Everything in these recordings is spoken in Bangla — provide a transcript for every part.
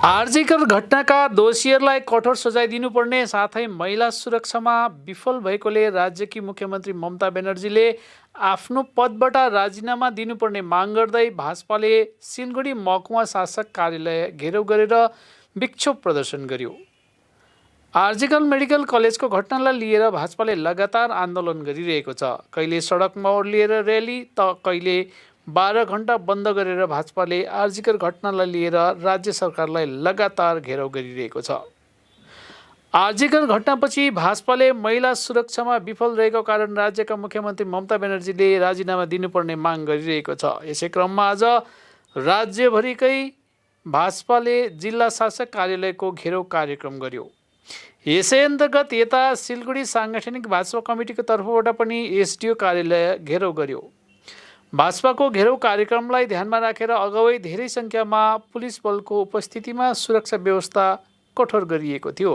आरजीकर घटनाका दोषीहरूलाई कठोर सजाय दिनुपर्ने साथै महिला सुरक्षामा विफल भएकोले राज्यकी मुख्यमन्त्री ममता ब्यानर्जीले आफ्नो पदबाट राजीनामा दिनुपर्ने माग गर्दै भाजपाले सिलगढी महकुमा शासक कार्यालय घेराउ गरेर विक्षोभ प्रदर्शन गर्यो। आरजीकर मेडिकल कलेजको घटनालाई लिएर भाजपाले लगातार आन्दोलन गरिरहेको छ। कहिले सडक मोड लिएर र्याली त कहिले 12 घण्टा बन्द गरेर भाजपाले आरजीकर घटनालाई लिएर राज्य सरकारलाई लगातार घेराउ गरिरहेको छ। आरजीकर घटनापछि भाजपाले महिला सुरक्षामा विफल रहेको कारण राज्यका मुख्यमन्त्री ममता ब्यानर्जीले राजीनामा दिनुपर्ने माग गरिरहेको छ। यसै क्रममा आज राज्यभरिकै भाजपाले जिल्ला शासक कार्यालयको घेराउ कार्यक्रम गर्यो। यसै अन्तर्गत यता सिलगढी साङ्गठनिक भाजपा कमिटीको तर्फबाट पनि एसडिओ कार्यालय घेराउ गर्यो। भाजपाको घेराउ कार्यक्रमलाई ध्यानमा राखेर अगावै धेरै सङ्ख्यामा पुलिस बलको उपस्थितिमा सुरक्षा व्यवस्था कठोर गरिएको थियो।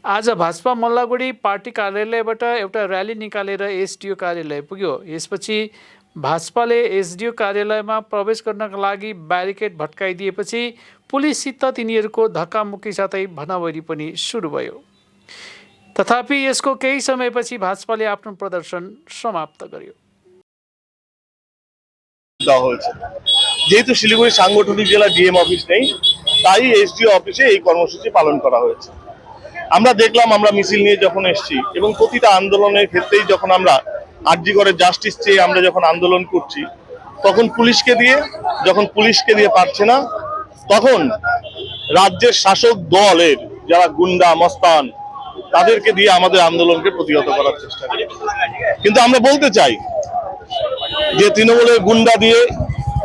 आज भाजपा मल्लागुडी पार्टी कार्यालयबाट एउटा र्याली निकालेर एसडिओ कार्यालय पुग्यो। यसपछि भाजपाले एसडिओ कार्यालयमा प्रवेश गर्नका लागि ब्यारिकेड भत्काइदिएपछि पुलिससित तिनीहरूको धक्कामुक्की साथै भनावरी पनि सुरु भयो। तथापि यसको केही समयपछि भाजपाले आफ्नो प्रदर्शन समाप्त गर्यो। যেহেতু শিলিগুড়ি সাংগঠনিক জেলা ডিএম অফিস নেই, তাই এসডিও অফিসে এই কর্মসূচি পালন করা হয়েছে। আমরা দেখলাম, আমরা মিছিল নিয়ে যখন এসেছি এবং প্রতিটা আন্দোলনের ক্ষেত্রেই যখন আমরা আরজি করে জাস্টিস চেয়ে আমরা যখন আন্দোলন করছি, তখন পুলিশকে দিয়ে পারছে না, তখন রাজ্যের শাসক দলের যারা গুন্ডা মস্তান তাদেরকে দিয়ে আমাদের আন্দোলনকে প্রতিহত করার চেষ্টা করে। কিন্তু আমরা বলতে চাই যে তৃণমূলের গুন্ডা দিয়ে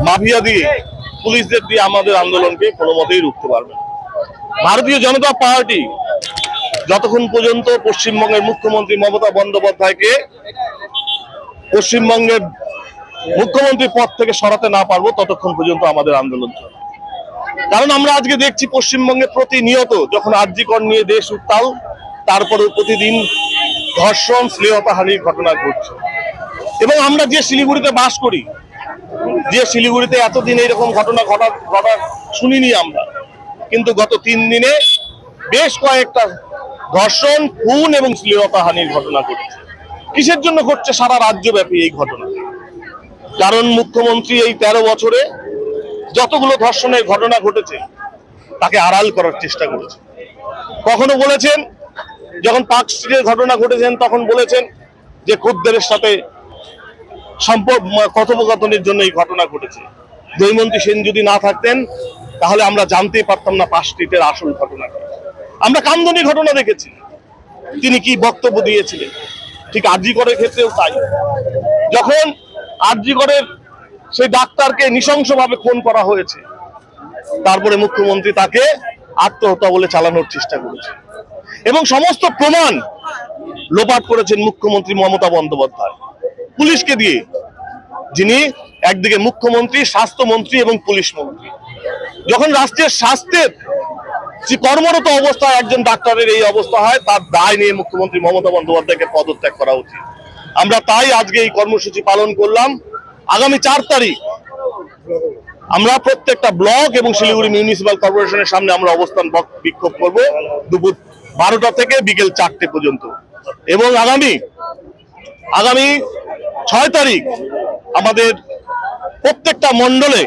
মাফিয়া দিয়ে পুলিশদের দিয়ে আমাদের আন্দোলনকে কোনো মতেই রুখতে পারবে না। ভারতীয় জনতা পার্টি যতক্ষণ পর্যন্ত পশ্চিমবঙ্গের মুখ্যমন্ত্রী মমতা বন্দ্যোপাধ্যায়কে পশ্চিমবঙ্গের মুখ্যমন্ত্রী পদ থেকে সরাতে না পারবো, ততক্ষণ পর্যন্ত আমাদের আন্দোলন চলবে। কারণ আমরা আজকে দেখছি পশ্চিমবঙ্গে প্রতিনিয়ত যখন আরজিকর নিয়ে দেশ উত্তাল, তারপরেও প্রতিদিন ধর্ষণ শ্লীলতাহানির ঘটনা ঘটছে। এবং আমরা যে শিলিগুড়িতে বাস করি, যে শিলিগুড়িতে এতদিন এইরকম ঘটনা ঘটা শুনিনি আমরা, কিন্তু গত 3 দিনে বেশ কয়েকটা ধর্ষণ, খুন এবং শ্লীলতাহানির ঘটনা ঘটছে। কিসের জন্য ঘটছে সারা রাজ্যব্যাপী এই ঘটনা? কারণ মুখ্যমন্ত্রী এই 13 বছরে যতগুলো ধর্ষণের ঘটনা ঘটেছে তাকে আড়াল করার চেষ্টা করেছে। কখনো বলেছেন, যখন পার্ক স্ট্রিটের ঘটনা ঘটেছেন তখন বলেছেন যে খদ্দেরের সাথে কথোপকথনের জন্য এই ঘটনা ঘটেছে। দৈমন্তী সেন যদি না থাকতেন তাহলে আমরা জানতেই পারতাম না পার্ক স্ট্রিটের আসল ঘটনা। আমরা কামদুনি ঘটনা দেখেছি, তিনি কি বক্তব্য দিয়েছিলেন। ঠিক আরজিকরের ক্ষেত্রেও তাই। যখন আরজিকরের সেই ডাক্তারকে নৃশংসভাবে খুন করা হয়েছে, তারপরে মুখ্যমন্ত্রী তাকে আত্মহত্যা বলে চালানোর চেষ্টা করেছে এবং সমস্ত প্রমাণ লোপাট করেছেন মুখ্যমন্ত্রী মমতা বন্দ্যোপাধ্যায় পুলিশকে দিয়ে, যিনি একদিকে মুখ্যমন্ত্রী, স্বাস্থ্যমন্ত্রী এবং পুলিশ মন্ত্রী। যখন রাষ্ট্রের স্বাস্থ্যের কর্মরত অবস্থায় একজন ডাক্তারের এই অবস্থা হয়, তার দায় নিয়ে মুখ্যমন্ত্রী মমতা বন্দ্যোপাধ্যায়কে পদত্যাগ করা উচিত। আমরা তাই আজকে এই কর্মসূচি পালন করলাম। আগামী 4 তারিখ আমরা প্রত্যেকটা ব্লক এবং শিলিগুড়ি মিউনিসিপাল কর্পোরেশনের সামনে আমরা অবস্থান বিক্ষোভ করব দুপুর 12টা থেকে বিকেল 4টে পর্যন্ত। এবং আগামী 6 তারিখ আমাদের প্রত্যেকটা মণ্ডলে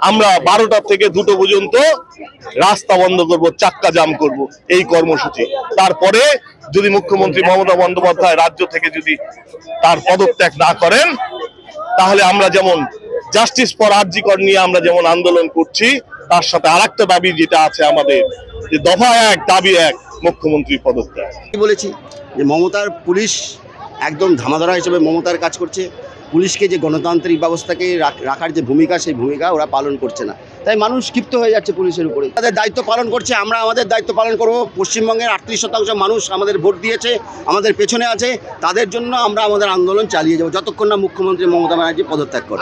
আমরা 12টা থেকে 2টো পর্যন্ত রাস্তা বন্ধ করব, চাক্কা জাম করব এই কর্মসূচি। তারপরে যদি মুখ্যমন্ত্রী মমতা বন্দ্যোপাধ্যায় রাজ্য থেকে যদি তার পদত্যাগ না করেন, তাহলে আমরা যেমন জাস্টিস ফর আরজিকর নিয়ে আমরা যেমন আন্দোলন করছি, তার সাথে আরেকটা দাবি যেটা আছে আমাদের, যে দফা 1 দাবি 1 মুখ্যমন্ত্রীর পদত্যাগ। বলেছি যে মমতার পুলিশ একদম ধামাধরা হিসেবে মমতার কাজ করছে। পুলিশকে যে গণতান্ত্রিক ব্যবস্থাকে রাখার যে ভূমিকা, সেই ভূমিকা ওরা পালন করছে না। তাই মানুষ ক্ষিপ্ত হয়ে যাচ্ছে পুলিশের উপরে। তাদের দায়িত্ব পালন করছে, আমরা আমাদের দায়িত্ব পালন করব। পশ্চিমবঙ্গের 38% মানুষ আমাদের ভোট দিয়েছে, আমাদের পেছনে আছে। তাদের জন্য আমরা আমাদের আন্দোলন চালিয়ে যাব যতক্ষণ না মুখ্যমন্ত্রী মমতা ব্যানার্জি পদত্যাগ করে।